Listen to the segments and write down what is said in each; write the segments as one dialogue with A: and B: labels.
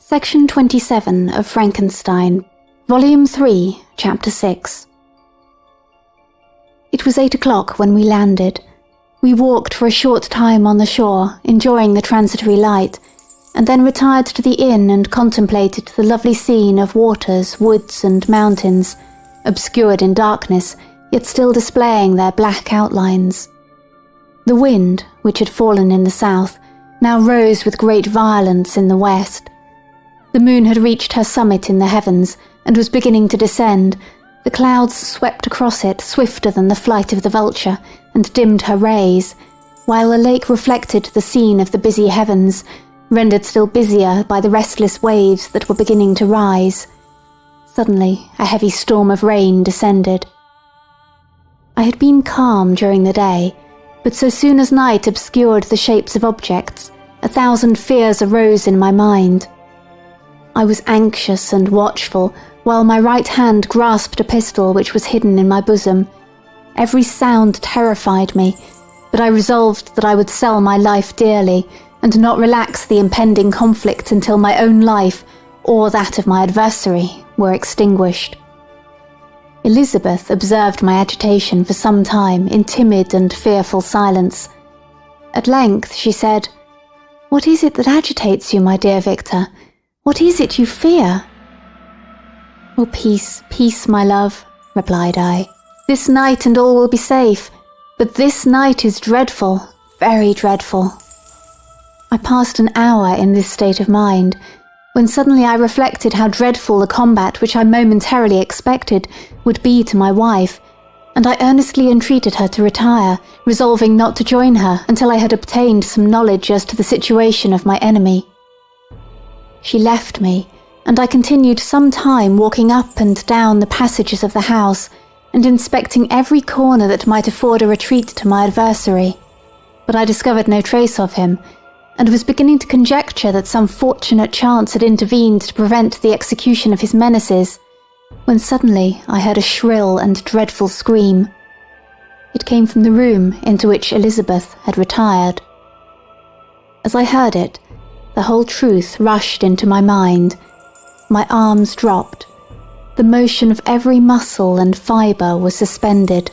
A: Section 27 of Frankenstein, Volume 3, Chapter 6. It was 8 o'clock when we landed. We walked for a short time on the shore, enjoying the transitory light, and then retired to the inn and contemplated the lovely scene of waters, woods and mountains, obscured in darkness, yet still displaying their black outlines. The wind, which had fallen in the south, now rose with great violence in the west. The moon had reached her summit in the heavens and was beginning to descend. The clouds swept across it swifter than the flight of the vulture and dimmed her rays, while the lake reflected the scene of the busy heavens, rendered still busier by the restless waves that were beginning to rise. Suddenly, a heavy storm of rain descended. I had been calm during the day, but so soon as night obscured the shapes of objects, 1,000 fears arose in my mind. I was anxious and watchful, while my right hand grasped a pistol which was hidden in my bosom. Every sound terrified me, but I resolved that I would sell my life dearly, and not relax the impending conflict until my own life, or that of my adversary, were extinguished. Elizabeth observed my agitation for some time in timid and fearful silence. At length she said, "What is it that agitates you, my dear Victor? What is it you fear?" "Oh, peace, peace, my love," replied I. "This night and all will be safe, but this night is dreadful, very dreadful." I passed an hour in this state of mind, when suddenly I reflected how dreadful the combat which I momentarily expected would be to my wife, and I earnestly entreated her to retire, resolving not to join her until I had obtained some knowledge as to the situation of my enemy. She left me, and I continued some time walking up and down the passages of the house and inspecting every corner that might afford a retreat to my adversary. But I discovered no trace of him, and was beginning to conjecture that some fortunate chance had intervened to prevent the execution of his menaces, when suddenly I heard a shrill and dreadful scream. It came from the room into which Elizabeth had retired. As I heard it, the whole truth rushed into my mind. My arms dropped. The motion of every muscle and fibre was suspended.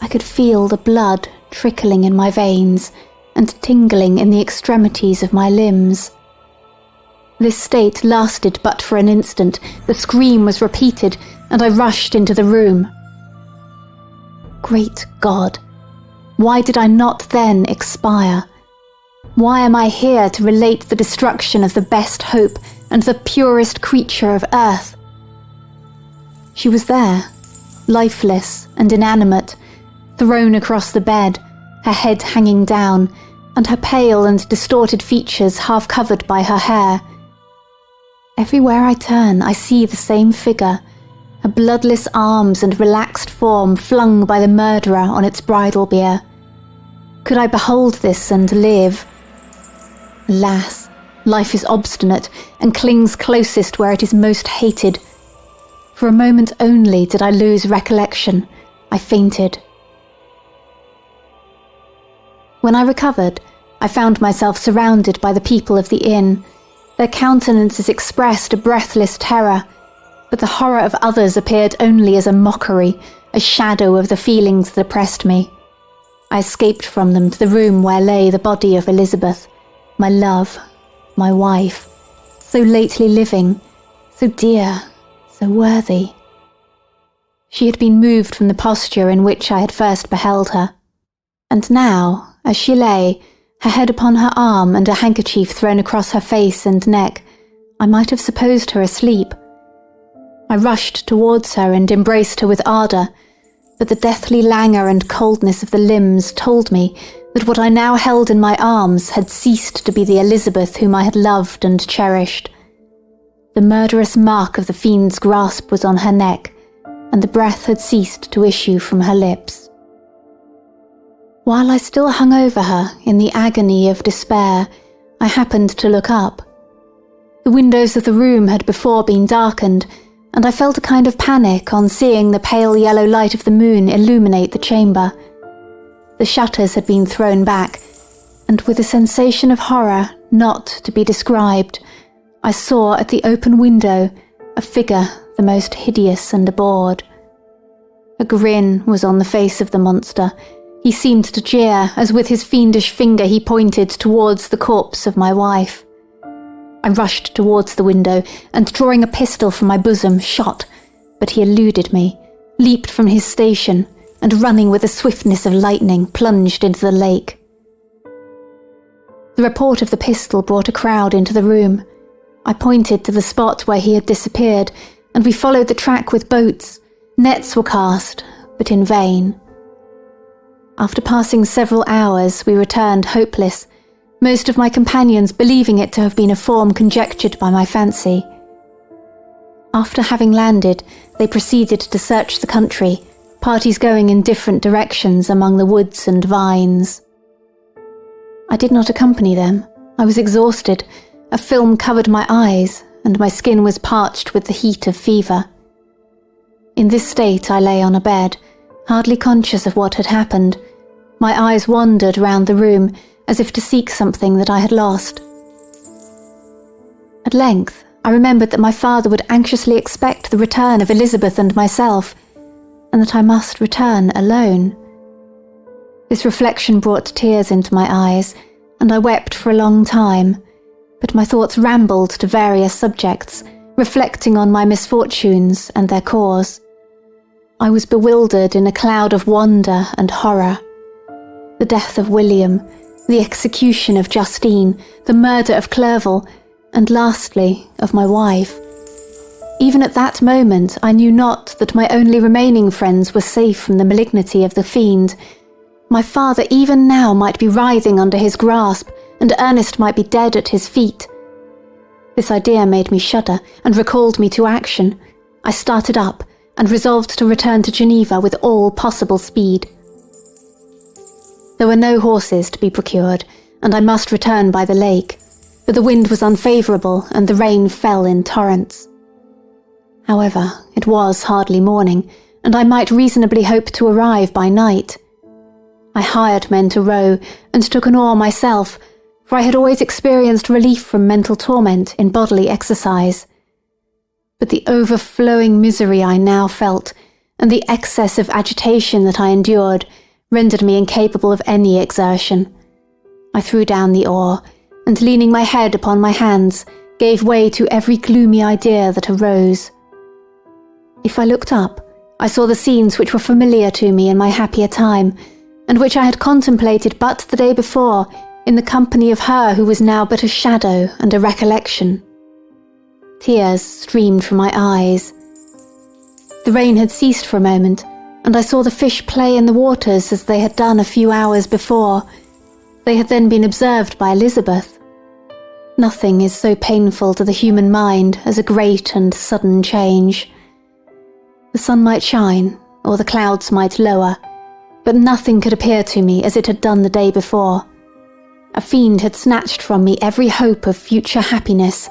A: I could feel the blood trickling in my veins and tingling in the extremities of my limbs. This state lasted but for an instant. The scream was repeated, and I rushed into the room. Great God! Why did I not then expire? Why am I here to relate the destruction of the best hope and the purest creature of earth? She was there, lifeless and inanimate, thrown across the bed, her head hanging down, and her pale and distorted features half covered by her hair. Everywhere I turn, I see the same figure, her bloodless arms and relaxed form flung by the murderer on its bridal bier. Could I behold this and live? Alas, life is obstinate and clings closest where it is most hated. For a moment only did I lose recollection. I fainted. When I recovered, I found myself surrounded by the people of the inn. Their countenances expressed a breathless terror, but the horror of others appeared only as a mockery, a shadow of the feelings that oppressed me. I escaped from them to the room where lay the body of Elizabeth, my love, my wife, so lately living, so dear, so worthy. She had been moved from the posture in which I had first beheld her, and now, as she lay, her head upon her arm and a handkerchief thrown across her face and neck, I might have supposed her asleep. I rushed towards her and embraced her with ardour, but the deathly languor and coldness of the limbs told me that what I now held in my arms had ceased to be the Elizabeth whom I had loved and cherished. The murderous mark of the fiend's grasp was on her neck, and the breath had ceased to issue from her lips. While I still hung over her in the agony of despair, I happened to look up. The windows of the room had before been darkened, and I felt a kind of panic on seeing the pale yellow light of the moon illuminate the chamber. The shutters had been thrown back, and with a sensation of horror not to be described, I saw at the open window a figure the most hideous and abhorred. A grin was on the face of the monster. He seemed to jeer as with his fiendish finger he pointed towards the corpse of my wife. I rushed towards the window and, drawing a pistol from my bosom, shot, but he eluded me, leaped from his station, and running with the swiftness of lightning, plunged into the lake. The report of the pistol brought a crowd into the room. I pointed to the spot where he had disappeared, and we followed the track with boats. Nets were cast, but in vain. After passing several hours, we returned hopeless, most of my companions believing it to have been a form conjectured by my fancy. After having landed, they proceeded to search the country, parties going in different directions among the woods and vines. I did not accompany them. I was exhausted. A film covered my eyes, and my skin was parched with the heat of fever. In this state I lay on a bed, hardly conscious of what had happened. My eyes wandered round the room, as if to seek something that I had lost. At length, I remembered that my father would anxiously expect the return of Elizabeth and myself, and that I must return alone. This reflection brought tears into my eyes, and I wept for a long time, but my thoughts rambled to various subjects, reflecting on my misfortunes and their cause. I was bewildered in a cloud of wonder and horror. The death of William, the execution of Justine, the murder of Clerval, and lastly, of my wife. Even at that moment, I knew not that my only remaining friends were safe from the malignity of the fiend. My father even now might be writhing under his grasp, and Ernest might be dead at his feet. This idea made me shudder and recalled me to action. I started up and resolved to return to Geneva with all possible speed. There were no horses to be procured, and I must return by the lake, but the wind was unfavourable and the rain fell in torrents. However, it was hardly morning, and I might reasonably hope to arrive by night. I hired men to row and took an oar myself, for I had always experienced relief from mental torment in bodily exercise. But the overflowing misery I now felt, and the excess of agitation that I endured, rendered me incapable of any exertion. I threw down the oar, and leaning my head upon my hands, gave way to every gloomy idea that arose. If I looked up, I saw the scenes which were familiar to me in my happier time, and which I had contemplated but the day before in the company of her who was now but a shadow and a recollection. Tears streamed from my eyes. The rain had ceased for a moment, and I saw the fish play in the waters as they had done a few hours before. They had then been observed by Elizabeth. Nothing is so painful to the human mind as a great and sudden change. The sun might shine, or the clouds might lower, but nothing could appear to me as it had done the day before. A fiend had snatched from me every hope of future happiness.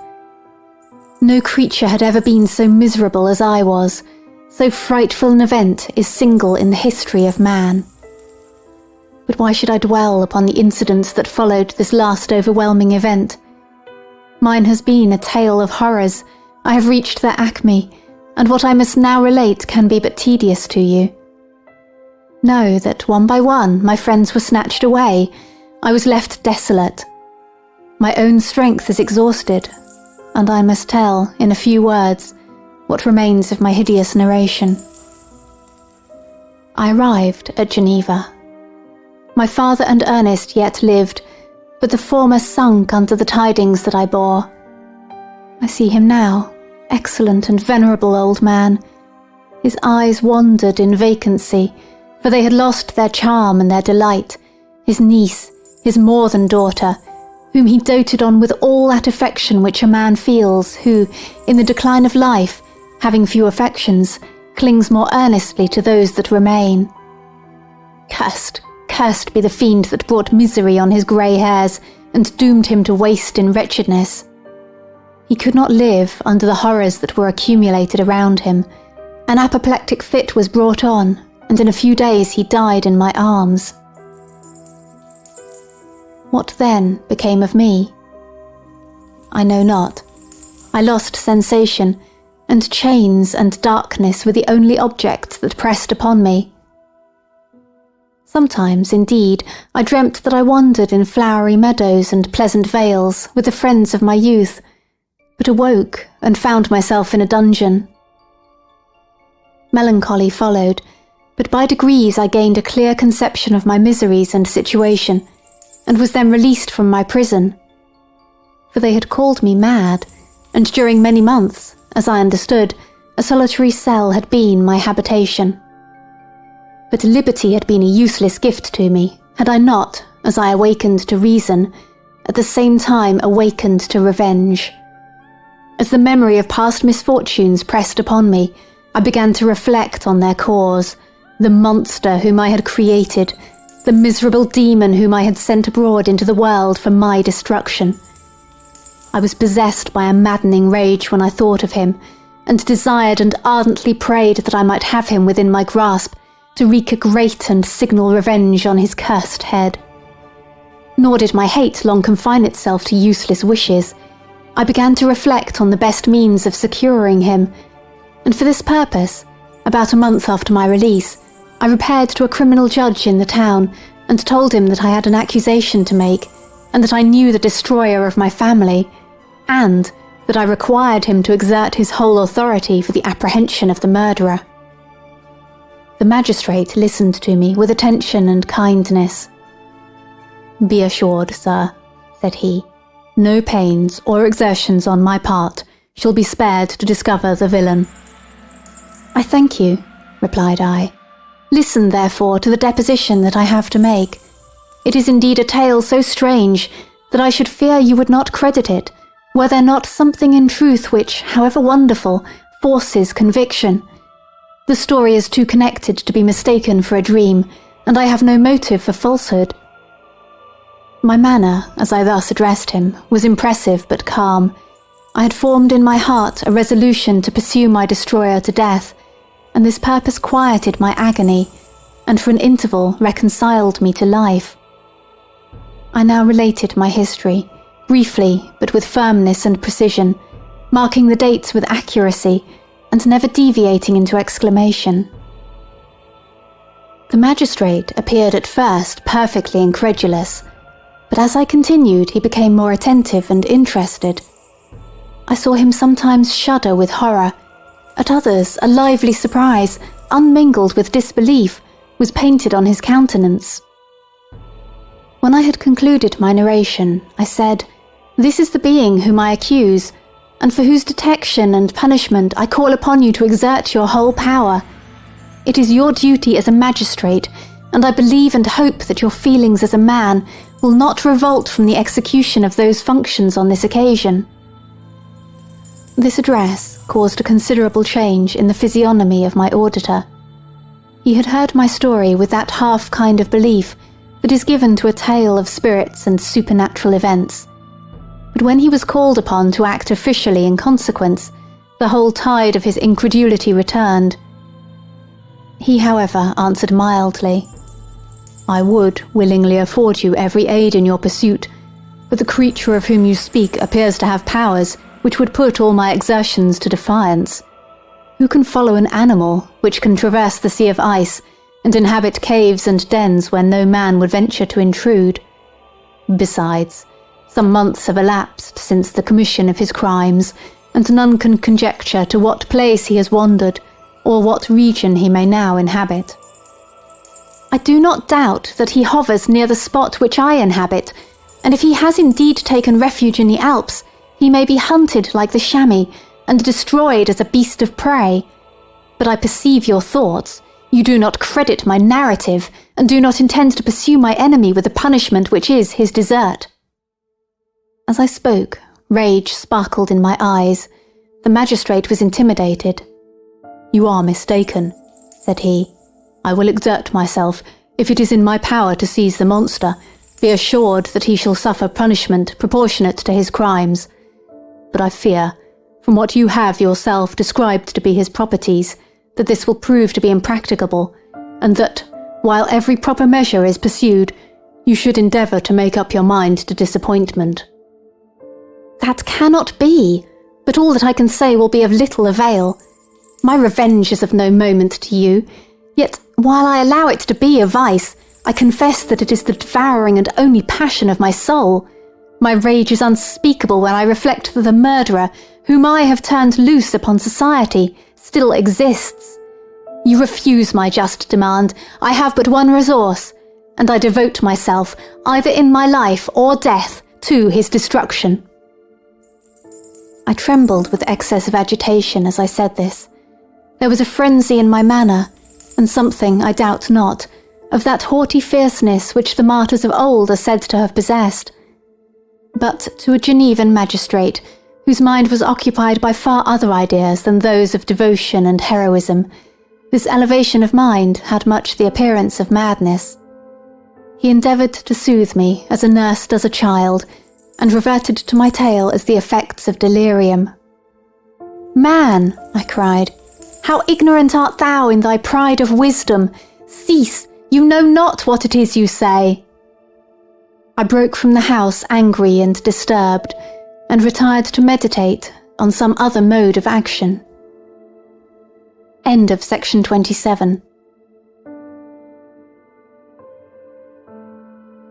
A: No creature had ever been so miserable as I was. So frightful an event is single in the history of man. But why should I dwell upon the incidents that followed this last overwhelming event? Mine has been a tale of horrors. I have reached their acme, and what I must now relate can be but tedious to you. Know that one by one my friends were snatched away. I was left desolate. My own strength is exhausted, and I must tell, in a few words, what remains of my hideous narration. I arrived at Geneva. My father and Ernest yet lived, but the former sunk under the tidings that I bore. I see him now, excellent and venerable old man. His eyes wandered in vacancy, for they had lost their charm and their delight. His niece, his more than daughter, whom he doted on with all that affection which a man feels who, in the decline of life, having few affections, clings more earnestly to those that remain. Cursed be the fiend that brought misery on his grey hairs and doomed him to waste in wretchedness. He could not live under the horrors that were accumulated around him. An apoplectic fit was brought on, and in a few days he died in my arms. What then became of me? I know not. I lost sensation, and chains and darkness were the only objects that pressed upon me. Sometimes, indeed, I dreamt that I wandered in flowery meadows and pleasant vales with the friends of my youth, but awoke and found myself in a dungeon. Melancholy followed, but by degrees I gained a clear conception of my miseries and situation, and was then released from my prison. For they had called me mad, and during many months, as I understood, a solitary cell had been my habitation. But liberty had been a useless gift to me, had I not, as I awakened to reason, at the same time awakened to revenge. As the memory of past misfortunes pressed upon me, I began to reflect on their cause, the monster whom I had created, the miserable demon whom I had sent abroad into the world for my destruction. I was possessed by a maddening rage when I thought of him, and desired and ardently prayed that I might have him within my grasp, to wreak a great and signal revenge on his cursed head. Nor did my hate long confine itself to useless wishes. I began to reflect on the best means of securing him, and for this purpose, about a month after my release, I repaired to a criminal judge in the town and told him that I had an accusation to make, and that I knew the destroyer of my family, and that I required him to exert his whole authority for the apprehension of the murderer. The magistrate listened to me with attention and kindness. "Be assured, sir," said he, "no pains or exertions on my part shall be spared to discover the villain." "I thank you," replied I. "Listen, therefore, to the deposition that I have to make. It is indeed a tale so strange that I should fear you would not credit it, were there not something in truth which, however wonderful, forces conviction. The story is too connected to be mistaken for a dream, and I have no motive for falsehood." My manner, as I thus addressed him, was impressive but calm. I had formed in my heart a resolution to pursue my destroyer to death, and this purpose quieted my agony, and for an interval reconciled me to life. I now related my history, briefly but with firmness and precision, marking the dates with accuracy, and never deviating into exclamation. The magistrate appeared at first perfectly incredulous, but as I continued he became more attentive and interested. I saw him sometimes shudder with horror, at others a lively surprise, unmingled with disbelief, was painted on his countenance. When I had concluded my narration, I said, "This is the being whom I accuse, and for whose detection and punishment I call upon you to exert your whole power. It is your duty as a magistrate, and I believe and hope that your feelings as a man will not revolt from the execution of those functions on this occasion." This address caused a considerable change in the physiognomy of my auditor. He had heard my story with that half kind of belief that is given to a tale of spirits and supernatural events. But when he was called upon to act officially in consequence, the whole tide of his incredulity returned. He, however, answered mildly, "I would willingly afford you every aid in your pursuit, but the creature of whom you speak appears to have powers which would put all my exertions to defiance. Who can follow an animal which can traverse the sea of ice and inhabit caves and dens where no man would venture to intrude? Besides, some months have elapsed since the commission of his crimes, and none can conjecture to what place he has wandered, or what region he may now inhabit. I do not doubt that he hovers near the spot which I inhabit, and if he has indeed taken refuge in the Alps, he may be hunted like the chamois, and destroyed as a beast of prey. But I perceive your thoughts. You do not credit my narrative, and do not intend to pursue my enemy with the punishment which is his desert." As I spoke, rage sparkled in my eyes. The magistrate was intimidated. "You are mistaken," said he. "I will exert myself, if it is in my power to seize the monster. Be assured that he shall suffer punishment proportionate to his crimes. But I fear, from what you have yourself described to be his properties, that this will prove to be impracticable, and that, while every proper measure is pursued, you should endeavour to make up your mind to disappointment." "That cannot be. but all that I can say will be of little avail. My revenge is of no moment to you, yet while I allow it to be a vice, I confess that it is the devouring and only passion of my soul. My rage is unspeakable when I reflect that the murderer, whom I have turned loose upon society, still exists. You refuse my just demand. I have but one resource, and I devote myself, either in my life or death, to his destruction." I trembled with excess of agitation as I said this. There was a frenzy in my manner, and something, I doubt not, of that haughty fierceness which the martyrs of old are said to have possessed. But to a Genevan magistrate, whose mind was occupied by far other ideas than those of devotion and heroism, this elevation of mind had much the appearance of madness. He endeavoured to soothe me as a nurse does a child, and reverted to my tale as the effects of delirium. "Man," I cried, "how ignorant art thou in thy pride of wisdom! Cease, you know not what it is you say." I broke from the house angry and disturbed, and retired to meditate on some other mode of action. End of section 27.